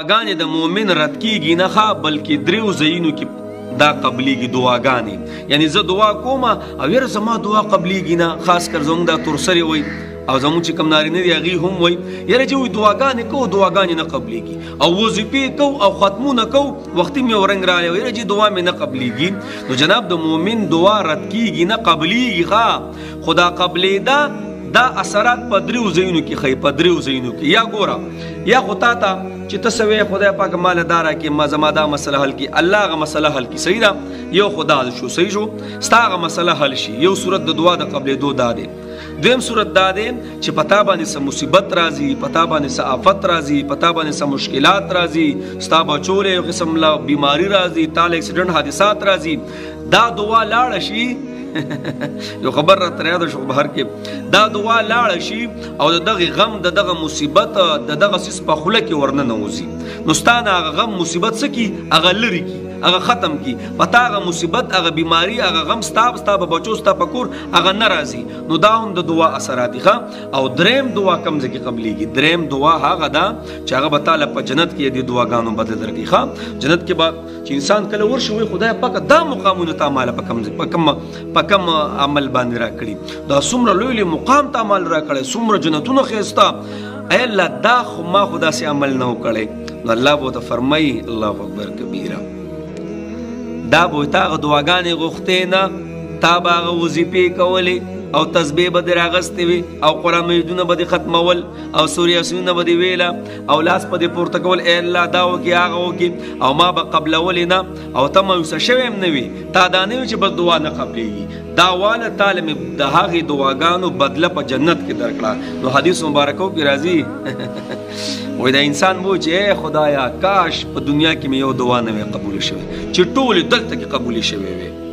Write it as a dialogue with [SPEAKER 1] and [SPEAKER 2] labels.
[SPEAKER 1] دعاګانې د مؤمن رد کیږي نه ښه بلکې دریو ځایونو کې دا قبلیږي دعاګانې یعنی زه دعا کوم او یاره زما دعا قبلیږي نه خاص کر زموږ دا تورسرې وایي او زموږ چې کوم نارینه دي هغې هم وایي یاره چې وایي دعاګانې کوو دعاګانې نه قبلیږي او وظیفې کوو او ختمونه کوو وختي مې ورنګ راغلی یاره چې دعا مې نه قبلیږي نو جناب د مؤمن دعا رد کیږي نه قبلیږي ښه خو دا قبلېده دا اثرات په دریو ځایونو کې ښایي په دریو ځایونو کې یا ګوره یا خو تا ته چې ته څه وایې خدای پاک ماله دا راکړي ما زما دا مسله حل کړي الله هغه مسله حل کړي صحیح ده یو خو دا شو صحیح شو ستا هغه مسله حل شي یو صورت د دعا د قبلېدو دا دی دویم صورت دا دی چې په تا باندې څه مصیبت راځي په تا باندې څه آفت راځي په تا باندې څه مشکلات راځي ستا بچو له یو قسم له بیماري راځي تا له اکسیډنټ حادثات راځي دا دعا لاړه شي یو خبر را تر یاده شو بهر کې دا دعا لاړه شي او د دغه غم د دغه مصیبت د دغه سیس په خوله کې ورننه وځي نو ستا نه هغه غم مصیبت څه کي هغه لرې کي هغه ختم کی پتا هغه مصیبت هغه بیماری هغه غم ستا په بچو ستا په کور هغه نه راځي نو دا هم د دعا اثرات دي او دریم دعا کوم ځکه قبلیږي دریم دعا هغه ده چې هغه به تعالی په جنت کې د دعاګانو بدل درکړي جنت کې به چې انسان کله ورشي وي خدای پاک دا مقامونه ته مال په کم عمل باندې راکړي دا څومره لوی مقام ته عمل راکړي څومره جنتونه ښایسته ای الله دا خو ما خو داسې عمل نه و کړی نو الله به ورته فرمایي الله اکبر کبیره دا به تا هغه دعاګانې غوښتې نه تا به هغه وظیفې کولې او تسبیح به دې راغستې وي او قرآن مجیدونه به دې ختمول او سورې یاسینونه به دې ویله او لاس به دې پورته کول ای الله دا وکړي هغه وکړي او ما به قبلولې نه او ته مایوسه شوی هم نه وي تا دا نه وي چې بس دعا نه قبلېږي دا واله تعالی مې د هغې دعاګانو بدله په جنت کې درکړه نو حدیث مبارکو کې راځي وای دا انسان وو چې ای خدایا کاش په دنیا کې مې یو دعا نه وي قبول شوې چې ټولې دلته کې قبول شوې وي